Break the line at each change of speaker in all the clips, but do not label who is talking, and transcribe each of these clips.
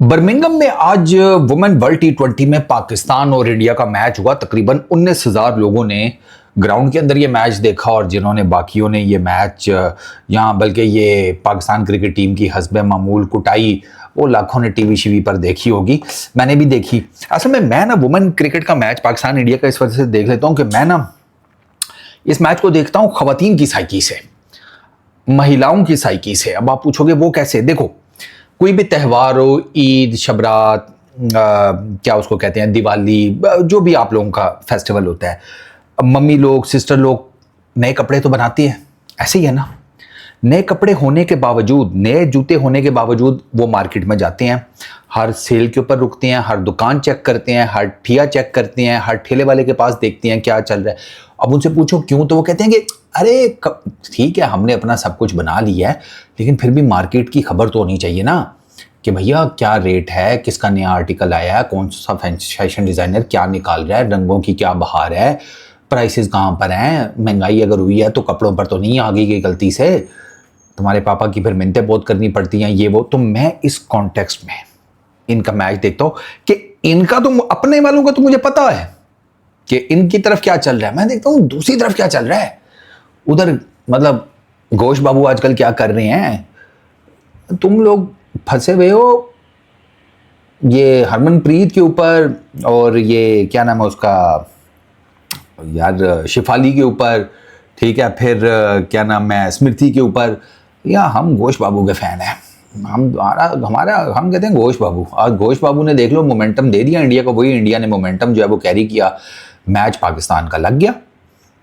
Birmingham में आज women world टी20 में पाकिस्तान और इंडिया का मैच हुआ। तकरीबन 19,000 लोगों ने ग्राउंड के अंदर ये मैच देखा और जिन्होंने बाकियों ने ये मैच यहाँ बल्कि ये पाकिस्तान क्रिकेट टीम की हस्बे मामूल कुटाई वो लाखों ने टीवी शीवी पर देखी होगी। मैंने भी देखी। असल में मैं ना वुमेन क्रिकेट का मैच पाकिस्तान इंडिया का इस वजह से देख लेता हूँ कि मैं ना इस मैच को देखता हूँ खवातीन की साइकी से, महिलाओं की साइकी से। अब आप पूछोगे वो कैसे? देखो, कोई भी त्यौहार हो, ईद, शबरात, क्या उसको कहते हैं, दिवाली, जो भी आप लोगों का फेस्टिवल होता है, मम्मी लोग, सिस्टर लोग नए कपड़े तो बनाती हैं। ऐसे ही है ना, नए कपड़े होने के बावजूद, नए जूते होने के बावजूद वो मार्केट में जाते हैं, हर सेल के ऊपर रुकते हैं, हर दुकान चेक करते हैं, हर ठिया चेक करते हैं, हर ठेले वाले के पास देखते हैं क्या चल रहा है। अब उनसे पूछो क्यों, तो वो कहते हैं कि अरे ठीक है, हमने अपना सब कुछ बना लिया है, लेकिन फिर भी मार्केट की खबर तो होनी चाहिए ना कि भैया क्या रेट है, किसका नया आर्टिकल आया है, कौन सा फैशन डिज़ाइनर क्या निकाल रहा है, रंगों की क्या बहार है, प्राइसेस कहाँ पर हैं, महंगाई अगर हुई है तो कपड़ों पर तो नहीं आ गई गलती से, तुम्हारे पापा की फिर मिन्नतें बहुत करनी पड़ती हैं, ये वो। तो मैं इस कॉन्टेक्स्ट में इनका मैच देखता हूँ कि इनका तो अपने वालों का तो मुझे पता है कि इनकी तरफ क्या चल रहा है, मैं देखता हूँ दूसरी तरफ क्या चल रहा है। उधर मतलब घोष बाबू आजकल क्या कर रहे हैं, तुम लोग फंसे हुए हो ये हरमनप्रीत के ऊपर और ये क्या नाम है उसका यार, शिफाली के ऊपर, ठीक है, फिर क्या नाम है स्मृति के ऊपर। या हम घोष बाबू के फैन हैं, हम कहते हैं घोष बाबू। आज घोष बाबू ने देख लो मोमेंटम दे दिया इंडिया को, वही इंडिया ने मोमेंटम जो है वो कैरी किया। मैच पाकिस्तान का लग गया,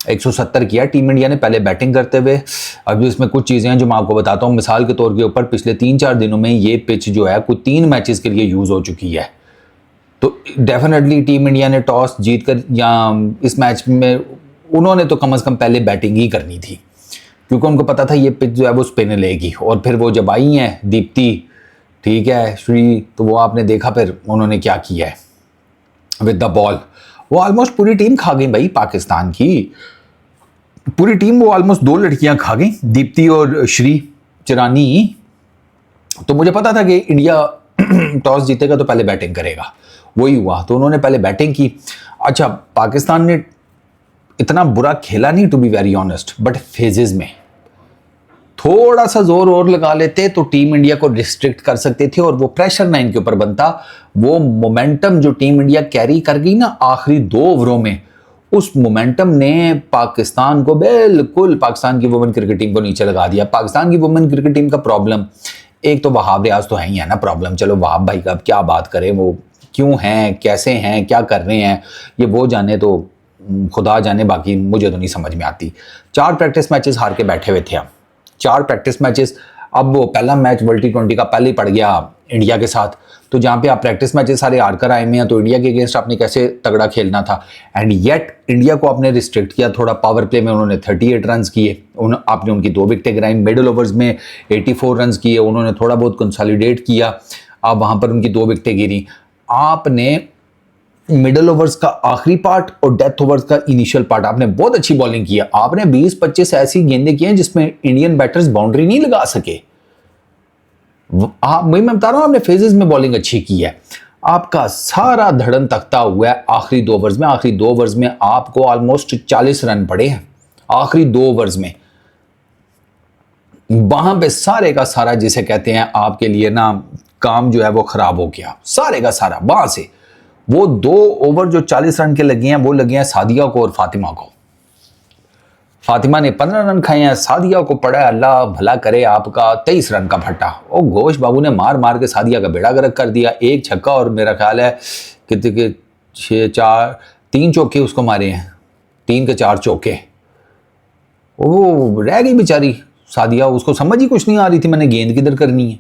170 किया टीम इंडिया ने पहले बैटिंग करते हुए। अभी इसमें कुछ चीज़ें हैं जो मैं आपको बताता हूँ। मिसाल के तौर के ऊपर पिछले 3-4 दिनों में ये पिच जो है कुछ 3 मैचेस के लिए यूज़ हो चुकी है। तो डेफिनेटली टीम इंडिया ने टॉस जीत कर, या इस मैच में उन्होंने तो कम से कम पहले बैटिंग ही करनी थी, क्योंकि उनको पता था ये पिच जो है वो स्पिन लेगी। और फिर वो जब आई हैं दीप्ति, ठीक है, श्री, तो वो आपने देखा फिर उन्होंने क्या किया है विद द बॉल। वो ऑलमोस्ट पूरी टीम खा गई भाई, पाकिस्तान की पूरी टीम, वो ऑलमोस्ट 2 लड़कियां खा गई, दीप्ति और श्री चिरानी। तो मुझे पता था कि इंडिया टॉस जीतेगा तो पहले बैटिंग करेगा, वही हुआ। तो उन्होंने पहले बैटिंग की। अच्छा, पाकिस्तान ने इतना बुरा खेला नहीं, to be very honest, but phases में थोड़ा सा जोर और लगा लेते तो टीम इंडिया को रिस्ट्रिक्ट कर सकते थे और वो प्रेशर ना इनके ऊपर बनता। वो मोमेंटम जो टीम इंडिया कैरी कर गई ना आखिरी 2 ओवरों में, उस मोमेंटम ने पाकिस्तान को बिल्कुल, पाकिस्तान की वुमेन क्रिकेट टीम को नीचे लगा दिया। पाकिस्तान की वुमेन क्रिकेट टीम का प्रॉब्लम एक तो वहाब रियाज तो है ही है ना प्रॉब्लम। चलो वहाब भाई का अब क्या बात करें, वो क्यों हैं, कैसे हैं, क्या कर रहे हैं, ये वो जाने, तो खुदा जाने, बाकी मुझे तो नहीं समझ में आती। 4 प्रैक्टिस मैचेस हार के बैठे हुए थे हम, 4 प्रैक्टिस मैचेस। अब वो पहला मैच वर्ल्ड टी20 का पहले ही पड़ गया इंडिया के साथ, तो जहाँ पे आप प्रैक्टिस मैचेस सारे हार कर आए हैं, तो इंडिया के अगेंस्ट आपने कैसे तगड़ा खेलना था। एंड येट इंडिया को आपने रिस्ट्रिक्ट किया थोड़ा। पावर प्ले में उन्होंने 38 रन किए, आपने उनकी 2 विकेटें गिराई। मिडिल ओवर्स में 84 रन किए, उन्होंने थोड़ा बहुत कंसोलिडेट किया, अब वहाँ पर उनकी 2 विकेटें गिरी। आपने मिडल ओवर्स का आखिरी पार्ट और डेथ ओवर्स का इनिशियल पार्ट आपने बहुत अच्छी बॉलिंग की है। आपने 20-25 ऐसी गेंदें की हैं जिसमें इंडियन बैटर्स बाउंड्री नहीं लगा सके। वही मैं बता रहा हूं, आपने फेजेस में बॉलिंग अच्छी की है। आपका सारा धड़न तख्ता हुआ है आखिरी 2 ओवर्स में। आखिरी 2 ओवर्स में आपको ऑलमोस्ट 40 रन पड़े हैं आखिरी 2 ओवर्स में। वहां पे सारे का सारा जिसे कहते हैं आपके लिए ना काम जो है वो खराब हो गया, सारे का सारा। वहां से वो 2 ओवर जो 40 रन के लगे हैं वो लगे हैं सादिया को और फातिमा को। फातिमा ने 15 रन खाए हैं, सादिया को पड़ा है अल्लाह भला करे आपका 23 रन का फट्टा। और घोष बाबू ने मार मार के सादिया का बेड़ा गर्क कर दिया। 1 छक्का और मेरा ख्याल है कितने के 3 चौके उसको मारे हैं, 3 के 4 चौके। वो रह गई बेचारी सादिया, उसको समझ ही कुछ नहीं आ रही थी मैंने गेंद किधर करनी है।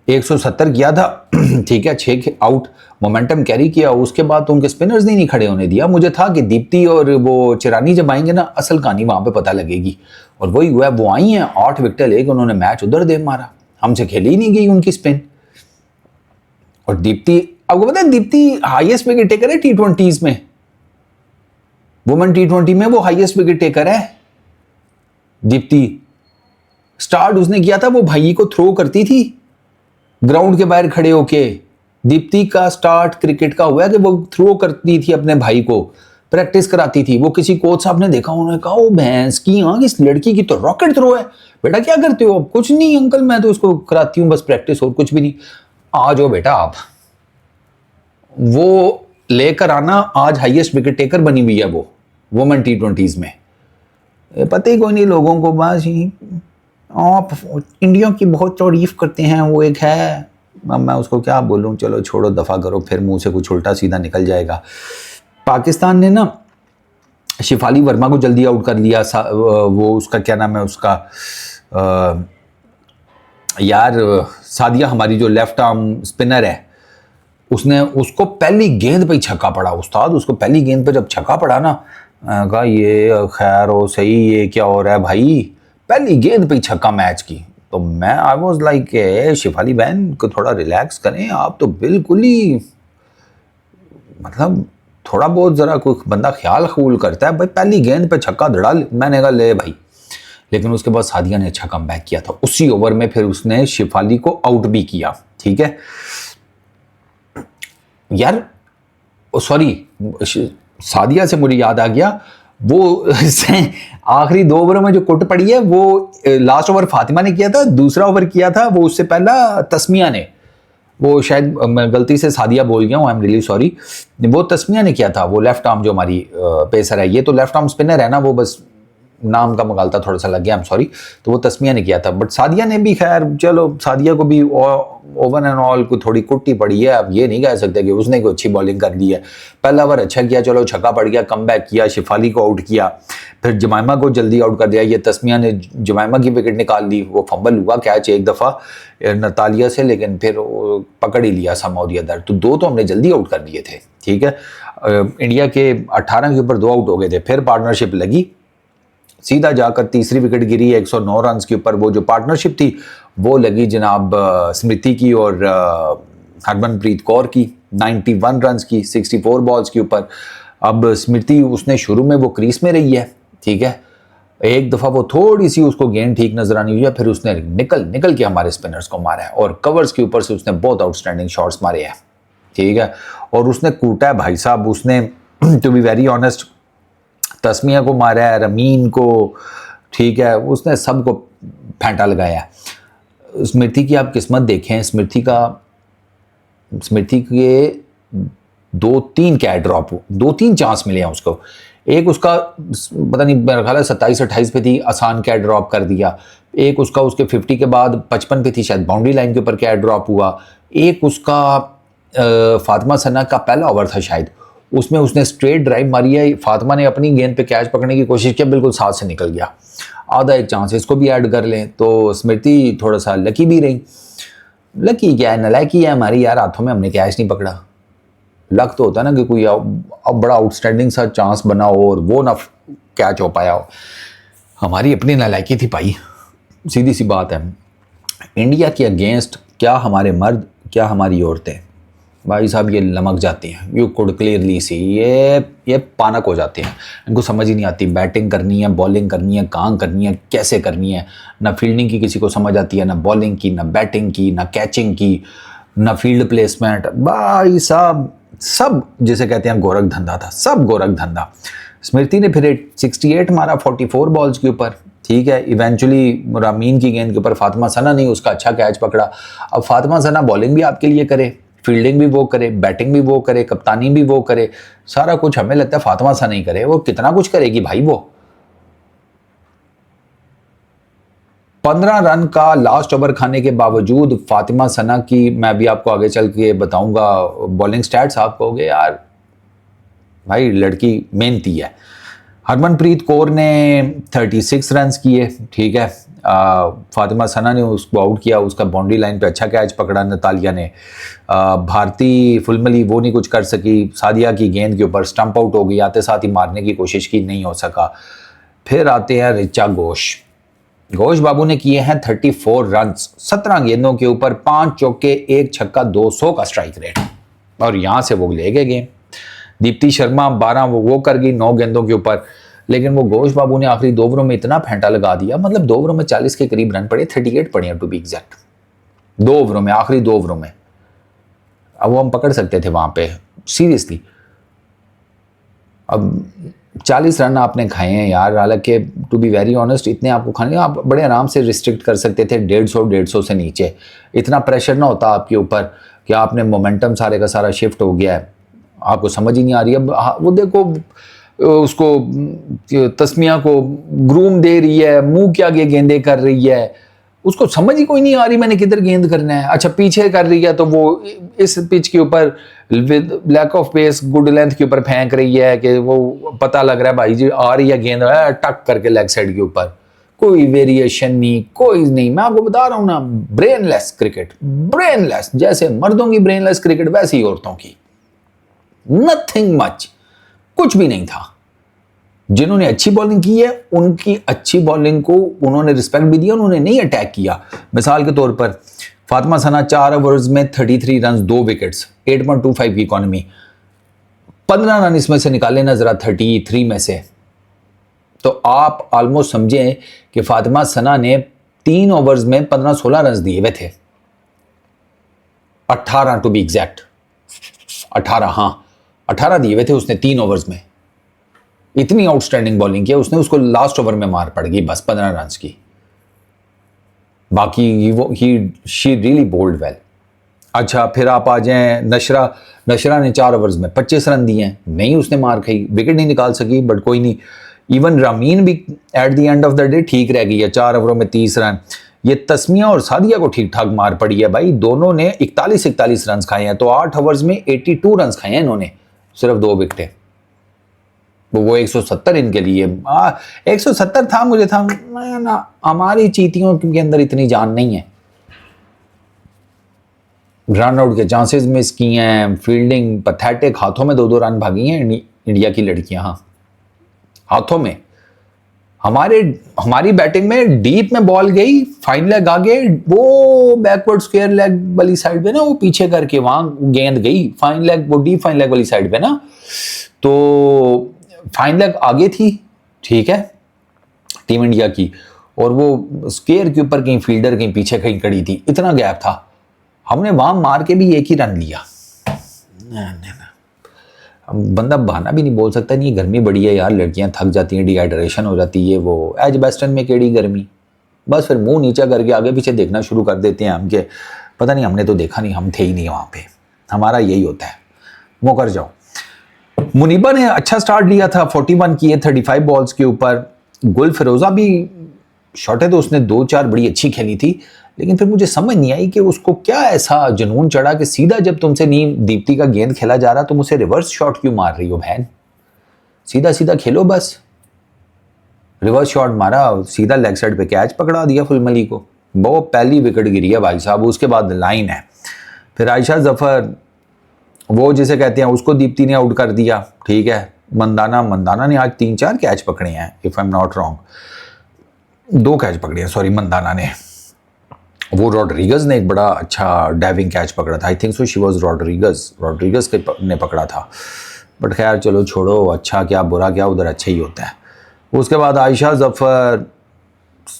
170 किया था, ठीक है, 6 आउट, मोमेंटम कैरी किया। उसके बाद तो उनके स्पिनर्स नहीं खड़े होने दिया। मुझे था कि दीप्ति और वो चिरानी जब आएंगे ना असल कहानी वहां पे पता लगेगी, और वही हुआ। वो आई हैं 8 विकेट लेके, उन्होंने मैच उधर दे मारा, हमसे खेली ही नहीं गई उनकी स्पिन। और दीप्ति, आपको पता है दीप्ति हाईएस्ट विकेट टेकर है T20s में, वुमेन T20 में वो हाईएस्ट विकेट टेकर है दीप्ति। स्टार्ट उसने किया था, वो भाई को थ्रो करती थी ग्राउंड के बाहर खड़े होके। दीप्ति का स्टार्ट क्रिकेट का हुआ है कि वो थ्रो करती थी अपने भाई को, प्रैक्टिस कराती थी। वो किसी कोच साहब ने देखा, उन्होंने कहा ओ भैंस की, हाँ इस लड़की की तो रॉकेट थ्रो है, बेटा क्या करते हो? अब कुछ नहीं अंकल, मैं तो उसको कराती हूँ बस प्रैक्टिस, और कुछ भी नहीं। आ जाओ बेटा आप। वो लेकर आना, आज हाईएस्ट विकेट टेकर बनी हुई है वो वुमेन T20s में। पता ही कोई नहीं लोगों को, बस आप इंडिया की बहुत तारीफ करते हैं। वो एक है, अब मैं उसको क्या बोलूं, चलो छोड़ो, दफ़ा करो, फिर मुंह से कुछ उल्टा सीधा निकल जाएगा। पाकिस्तान ने ना शिफाली वर्मा को जल्दी आउट कर लिया। वो उसका क्या नाम है उसका, यार सादिया, हमारी जो लेफ्ट आर्म स्पिनर है, उसने उसको पहली गेंद पे ही छक्का पड़ा उस्ताद। उसको पहली गेंद पे जब छक्का पड़ा ना, कहा ये खैर हो सही, ये क्या हो रहा है भाई, पहली गेंद पे ही छक्का मैच की। तो मैं आई वाज लाइक शिफाली बहन को थोड़ा रिलैक्स करें, आप तो बिल्कुल ही मतलब थोड़ा बहुत ज़रा कोई बंदा ख्याल खूल करता है भाई, पहली गेंद पे छक्का धड़ा। मैंने कहा ले भाई, लेकिन उसके बाद सादिया ने अच्छा कम बैक किया था उसी ओवर में, फिर उसने शिफाली को आउट भी किया। ठीक है यार, सॉरी, सादिया से मुझे याद आ गया, वो आखिरी 2 ओवरों में जो कुट पड़ी है वो लास्ट ओवर फातिमा ने किया था, दूसरा ओवर किया था वो उससे पहला तस्मिया ने, वो शायद मैं गलती से सादिया बोल गया हूँ, आई एम रियली सॉरी। वो तस्मिया ने किया था, वो लेफ्ट आर्म जो हमारी पेसर है, ये तो लेफ्ट आर्म स्पिनर है ना, वो बस नाम का मुगालता थोड़ा सा लग गया, आई एम सॉरी। तो वो तस्मिया ने किया था, बट सादिया ने भी, खैर चलो, सादिया को भी ओवर एंड ऑल को थोड़ी कुट्टी पड़ी है। अब ये नहीं कह सकते कि उसने कोई अच्छी बॉलिंग कर दी है। पहला ओवर अच्छा किया, चलो छक्का पड़ गया, कम बैक किया, शिफाली को आउट किया, फिर जमाइमा को जल्दी आउट कर दिया। ये तस्मिया ने जमाइमा की विकेट निकाल ली, वो फंबल हुआ कैच एक दफ़ा नतालिया से, लेकिन फिर पकड़ ही लिया सम और अदर। तो 2 तो हमने जल्दी आउट कर दिए थे। ठीक है, इंडिया के 18 के ऊपर 2 आउट हो गए थे, फिर पार्टनरशिप लगी, सीधा जाकर तीसरी विकेट गिरी 109 रन के ऊपर। वो जो पार्टनरशिप थी वो लगी जनाब स्मृति की और हरमनप्रीत कौर की, 91 रन की 64 बॉल्स के ऊपर। अब स्मृति, उसने शुरू में वो क्रीज में रही है, ठीक है, एक दफ़ा वो थोड़ी सी उसको गेंद ठीक नजर आनी हुई है, फिर उसने निकल के हमारे स्पिनर्स को मारा है, और कवर्स के ऊपर से उसने बहुत आउटस्टैंडिंग शॉट्स मारे हैं। ठीक है, और उसने कूटा है भाई साहब, उसने to be very honest Tasmiya को मारा है, रमीन को, ठीक है, उसने सबको फेंटा लगाया है। स्मृति की आप किस्मत देखें, स्मृति के 2-3 कैच ड्रॉप, 2-3 चांस मिले हैं उसको। एक उसका पता नहीं, मेरा ख्याल है 27-28 पे थी, आसान कैच ड्रॉप कर दिया। एक उसका उसके 50 के बाद 55 पे थी शायद, बाउंड्री लाइन के ऊपर कैच ड्रॉप हुआ। एक उसका फातिमा सना का पहला ओवर था शायद, उसमें उसने स्ट्रेट ड्राइव मारी है, फातिमा ने अपनी गेंद पे कैच पकड़ने की कोशिश की, बिल्कुल साथ से निकल गया। आधा एक चांस इसको भी ऐड कर लें तो स्मृति थोड़ा सा लकी भी रही। लकी क्या है, नलायकी है हमारी यार, हाथों में हमने कैच नहीं पकड़ा। लक तो होता है ना कि कोई अब बड़ा आउटस्टैंडिंग सा चांस बना हो और वो ना कैच हो पाया हो। हमारी अपनी नालायकी थी भाई, सीधी सी बात है। इंडिया के अगेंस्ट क्या हमारे मर्द, क्या हमारी औरतें भाई साहब ये लमक जाती हैं, यू कुड क्लियरली सी, ये पानक हो जाते हैं। इनको समझ ही नहीं आती, बैटिंग करनी है, बॉलिंग करनी है, कहाँ करनी है, कैसे करनी है। ना फील्डिंग की किसी को समझ आती है, ना बॉलिंग की, ना बैटिंग की, ना कैचिंग की, ना फील्ड प्लेसमेंट। भाई साहब सब जिसे कहते हैं गोरख धंधा था, सब गोरख धंधा। स्मृति ने फिर 68 मारा 44 बॉल्स के ऊपर, ठीक है। इवेंचुअली रामीन की गेंद के ऊपर फातिमा सना नहीं उसका अच्छा कैच पकड़ा। अब फातिमा सना बॉलिंग भी आपके लिए करे, फील्डिंग भी वो करे, बैटिंग भी वो करे, कप्तानी भी वो करे, सारा कुछ हमें लगता है फातिमा सना नहीं करे। वो कितना कुछ करेगी भाई। वो 15 रन का लास्ट ओवर खाने के बावजूद फातिमा सना की, मैं भी आपको आगे चल के बताऊंगा बॉलिंग स्टैट्स, आप कहोगे यार भाई लड़की मेहनती है। हरमनप्रीत कौर ने 36 रन किए, ठीक है। फातिमा सना ने उसको आउट किया, उसका बाउंड्री लाइन पे अच्छा कैच पकड़ा नतालिया ने। भारती फुलमली वो नहीं कुछ कर सकी, सादिया की गेंद के ऊपर स्टंप आउट हो गई, आते साथ ही मारने की कोशिश की, नहीं हो सका। फिर आते हैं रिचा घोष। घोष बाबू ने किए हैं 34 रन 17 गेंदों के ऊपर, 5 चौके 1 छक्का, 200 का स्ट्राइक रेट, और यहां से वो ले गए गेम। दीप्ति शर्मा 12 वो कर गई 9 गेंदों के ऊपर, लेकिन वो घोष बाबू ने आखिरी 2 ओवरों में इतना फेंटा लगा दिया, मतलब 2 ओवरों में 40 के करीब रन पड़े, 38 पड़े टू बी एग्जैक्ट। 2 ओवरों में, आखिरी 2 ओवरों में। अब वो हम पकड़ सकते थे वहां पे सीरियसली। अब 40 रन आपने खाए हैं यार, हालांकि टू बी वेरी ऑनेस्ट इतने आपको खाने, आप बड़े आराम से रिस्ट्रिक्ट कर सकते थे 150 से नीचे। इतना प्रेशर ना होता आपके ऊपर कि आपने मोमेंटम सारे का सारा शिफ्ट हो गया है, आपको समझ ही नहीं आ रही। अब वो देखो उसको तस्मिया को ग्रूम दे रही है, मुंह के आगे गेंदे कर रही है, उसको समझ ही कोई नहीं आ रही मैंने किधर गेंद करना है। अच्छा पीछे कर रही है तो वो इस पिच के ऊपर with lack of pace good length के ऊपर फेंक रही है कि वो पता लग रहा है भाई जी आ रही है गेंद टक करके लेग साइड के ऊपर, कोई वेरिएशन नहीं, कोई नहीं। मैं आपको बता रहा हूं ना, ब्रेनलेस क्रिकेट, ब्रेनलेस। जैसे मर्दों की ब्रेनलेस क्रिकेट वैसे ही औरतों की, नथिंग मच, कुछ भी नहीं था। जिन्होंने अच्छी बॉलिंग की है उनकी अच्छी बॉलिंग को उन्होंने रिस्पेक्ट भी दिया, उन्होंने नहीं अटैक किया। मिसाल के तौर पर फातिमा सना 4 ओवर्स में 33 रन 2 विकेट्स 8.25 की इकॉनमी, 15 रन इसमें से निकाले ना जरा 33 में से, तो आप ऑलमोस्ट समझें कि फातिमा सना ने 3 ओवर्स में 15-16 रन दिए हुए थे, 18 टू बी एग्जैक्ट, 18, हाँ 18 दिए हुए थे उसने 3 ओवर्स में। इतनी आउटस्टैंडिंग बॉलिंग की उसने, उसको लास्ट ओवर में मार पड़ गई बस 15 रन की। बाकी शी रियली बोल्ड वेल। अच्छा फिर आप आ जाएं नशरा, नशरा ने 4 ओवर्स में 25 रन दिए हैं, नहीं उसने मार खाई, विकेट नहीं निकाल सकी, बट कोई नहीं। इवन रामीन भी at the end of the day ठीक रह गई है, 4 ओवरों में 30 रन। ये तस्मिया और सादिया को ठीक ठाक मार पड़ी है भाई, दोनों ने 41 रन खाए हैं, तो 8 ओवर्स में 82 रन खाए हैं इन्होंने, सिर्फ 2 विकेटें। वो 170 इनके लिए 170 था, मुझे था ना, हमारी चीटियों के अंदर इतनी जान नहीं है। रन आउट के चांसेस मिस किए हैं, फील्डिंग पैथेटिक, हाथों में 2-2 रन भागी हैं इंडिया की लड़कियां, हाँ हाथों में। हमारी बैटिंग में डीप में बॉल गई, फाइन लेग आगे, वो बैकवर्ड स्क्वायर लेग वाली साइड पे ना, वो पीछे करके वहां गेंद गई फाइन लेग, वो डीप फाइन लेग वाली साइड पे ना, तो फाइन लेग आगे थी, ठीक है टीम इंडिया की, और वो स्क्वायर के ऊपर कहीं फील्डर कहीं पीछे कहीं खड़ी थी, इतना गैप था, हमने वहां मार के भी 1 ही रन लिया। बंदा बहाना भी नहीं बोल सकता, नहीं गर्मी बड़ी है यार, लड़कियां थक जाती हैं, डिहाइड्रेशन हो जाती है, वो एज वेस्टर्न में केड़ी गर्मी, बस फिर मुंह नीचा करके आगे पीछे देखना शुरू कर देते हैं हम, के पता नहीं हमने तो देखा नहीं, हम थे ही नहीं वहां पे, हमारा यही होता है, मुँह कर जाओ। मुनीबा ने अच्छा स्टार्ट लिया था, 41 किए 35 बॉल्स के ऊपर। गुल फिरोजा भी शॉट है तो उसने 2-4 बड़ी अच्छी खेली थी, लेकिन फिर मुझे समझ नहीं आई कि उसको क्या ऐसा जुनून चढ़ा कि सीधा जब तुमसे नीम दीप्ति का गेंद खेला जा रहा तुम उसे रिवर्स शॉट क्यों मार रही हो बहन, सीधा सीधा खेलो बस। रिवर्स शॉट मारा, सीधा लेग साइड पे कैच पकड़ा दिया फुलमली को, वो पहली विकेट गिरी है भाई साहब। उसके बाद लाइन है, फिर आयशा जफर वो जिसे कहते हैं उसको दीप्ति ने आउट कर दिया, ठीक है। मंदाना ने आज 3-4 कैच पकड़े हैं if I am not wrong, 2 catch पकड़े हैं सॉरी मंदाना ने। वो रॉड्रिगज ने एक बड़ा अच्छा डाइविंग कैच पकड़ा था, I think so she was Rodriguez ने पकड़ा था, बट खैर चलो छोड़ो, अच्छा क्या बुरा क्या, उधर अच्छा ही होता है। उसके बाद आयशा जफर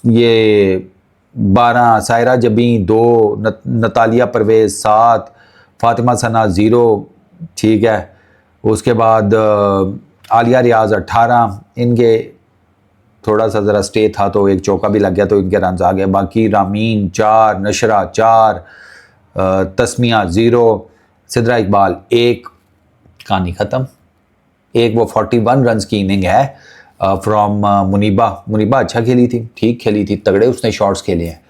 ये 12, सायरा जबी 2, नतालिया परवेज 7, फातिमा सना 0, ठीक है। उसके बाद आलिया रियाज 18, इनके थोड़ा सा ज़रा स्टे था तो एक चौका भी लग गया तो इनके रन आ गए। बाकी रामीन 4, नशरा 4, तस्मिया 0, सिद्रा इकबाल 1, कहानी ख़त्म। एक वो 41 रन की इनिंग है फ्रॉम मुनीबा अच्छा खेली थी, ठीक खेली थी, तगड़े उसने शॉट्स खेले हैं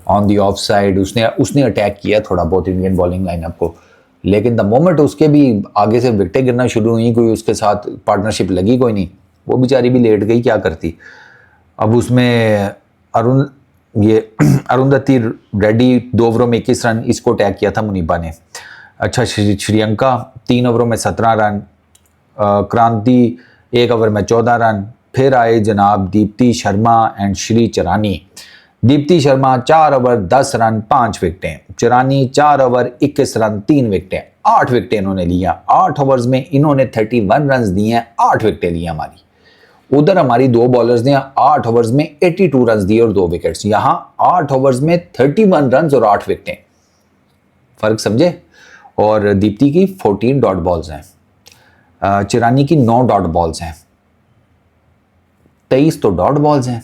ऑन दी ऑफ साइड, उसने अटैक किया थोड़ा बहुत इंडियन बॉलिंग लाइनअप को, लेकिन द मोमेंट उसके भी आगे से विकेटें गिरना शुरू हुई, कोई उसके साथ पार्टनरशिप लगी कोई नहीं, वो बेचारी भी लेट गई, क्या करती। अब उसमें अरुंधति रेड्डी 2 ओवरों में 21 रन, इसको अटैक किया था मुनीबा ने। अच्छा श्रीलंका 3 ओवरों में 17 रन, क्रांति 1 ओवर में 14 रन। फिर आए जनाब Deepti Sharma and Shri Charani. Deepti Sharma 4 over 10 run 5 विकेटें, चरानी 4 ओवर 21 रन 3 विकेटें, 8 विकेटें इन्होंने लिया। 8 ओवर्स में इन्होंने 31 रन दिए हैं, 8 विकेटें ली हमारी। उधर हमारी 2 बॉलर्स ने 8 ओवर्स में 82 रन दिए और 2 विकेट्स। यहाँ 8 ओवर्स में 31 रन और 8 विकेटें। फ़र्क समझे। और दीप्ति की 14 डॉट बॉल्स हैं, चिरानी की 9 डॉट बॉल्स हैं, 23 तो डॉट बॉल्स हैं।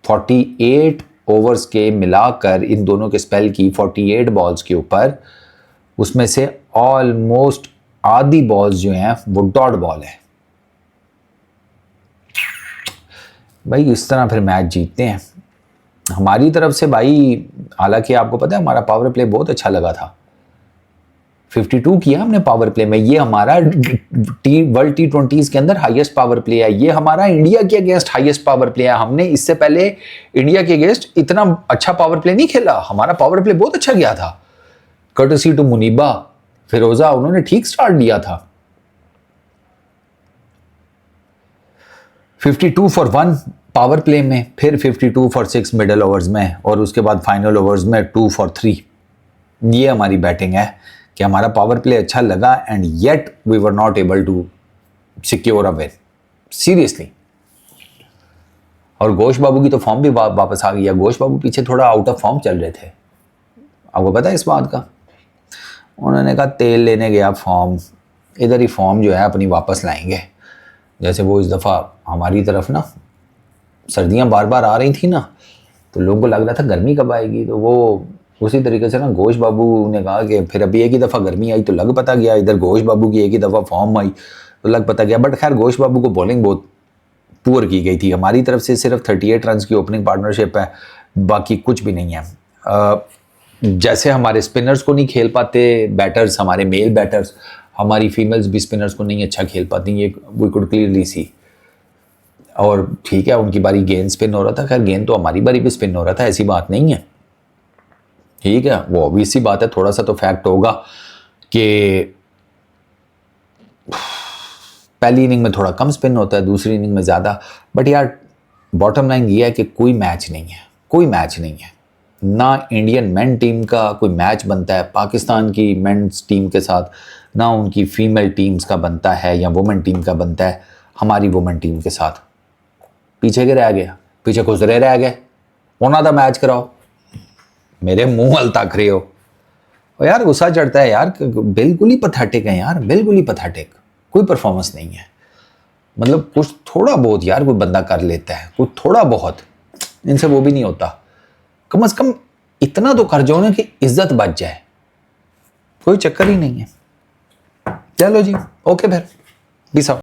48 ओवर्स के मिलाकर इन दोनों के स्पेल की 48 बॉल्स के ऊपर, उसमें से ऑलमोस्ट आधी बॉल्स जो हैं वो डॉट बॉल है। भाई इस तरह फिर मैच जीतते हैं हमारी तरफ से भाई। हालांकि आपको पता है हमारा पावर प्ले बहुत अच्छा लगा था, 52 किया हमने पावर प्ले में। ये हमारा वर्ल्ड T20s के अंदर हाईएस्ट पावर प्ले है, ये हमारा इंडिया के अगेंस्ट हाईएस्ट पावर प्ले है। हमने इससे पहले इंडिया के अगेंस्ट इतना अच्छा पावर प्ले नहीं खेला, हमारा पावर प्ले बहुत अच्छा गया था। कर्टसी टू मुनीबा, फिरोजा, उन्होंने ठीक स्टार्ट दिया था। 52 फॉर 1 पावर प्ले में, फिर 52 फॉर 6 मिडल ओवर्स में, और उसके बाद फाइनल ओवर्स में 2 फॉर 3। ये हमारी बैटिंग है कि हमारा पावर प्ले अच्छा लगा and yet we were not able to secure a win, seriously. और घोष बाबू की तो फॉर्म भी वापस आ गया। घोष बाबू पीछे थोड़ा आउट ऑफ फॉर्म चल रहे थे, आपको पता है इस बात का। उन्होंने कहा तेल लेने गया फॉर्म, इधर ही फॉर्म जो है अपनी वापस लाएंगे। जैसे वो इस दफ़ा हमारी तरफ ना सर्दियां बार बार आ रही थी ना, तो लोगों को लग रहा था गर्मी कब आएगी, तो वो उसी तरीके से ना घोष बाबू ने कहा कि फिर अभी एक ही दफ़ा गर्मी आई तो लग पता गया, इधर घोष बाबू की एक ही दफ़ा फॉर्म आई तो लग पता गया। बट खैर घोष बाबू को बॉलिंग बहुत पुअर की गई थी। हमारी तरफ से सिर्फ 38 रन की ओपनिंग पार्टनरशिप है, बाकी कुछ भी नहीं है। जैसे हमारे स्पिनर्स को नहीं खेल पाते बैटर्स, हमारे मेल बैटर्स, हमारी फीमेल्स भी स्पिनर्स को नहीं अच्छा खेल पाती, ये वी कुड क्लियरली सी। और ठीक है, उनकी बारी गेंद स्पिन हो रहा था, खैर गेंद तो हमारी बारी भी स्पिन हो रहा था, ऐसी बात नहीं है, ठीक है। वो ऑब्वियस सी बात है, थोड़ा सा तो फैक्ट होगा कि पहली इनिंग में थोड़ा कम स्पिन होता है, दूसरी इनिंग में ज़्यादा। बट यार बॉटम लाइन ये है कि कोई मैच नहीं है, कोई मैच नहीं है। ना इंडियन मेन टीम का कोई मैच बनता है पाकिस्तान की मेंस टीम के साथ, ना उनकी फीमेल टीम्स का बनता है या वुमेन टीम का बनता है हमारी वुमेन टीम के साथ। पीछे के रह गया, पीछे खुसरे रह गए, उन्होंने दा मैच कराओ, मेरे मुंह हल तक रहे हो। और यार गुस्सा चढ़ता है यार, बिल्कुल ही पथेटिक है यार, बिल्कुल ही पथेटिक, कोई परफॉर्मेंस नहीं है। मतलब कुछ थोड़ा बहुत यार कोई बंदा कर लेता है, कुछ थोड़ा बहुत, इनसे वो भी नहीं होता। कम से कम इतना तो कर जाओ ना कि इज्जत बच जाए, कोई चक्कर ही नहीं है। चलो जी, ओके फिर, पीस आउट।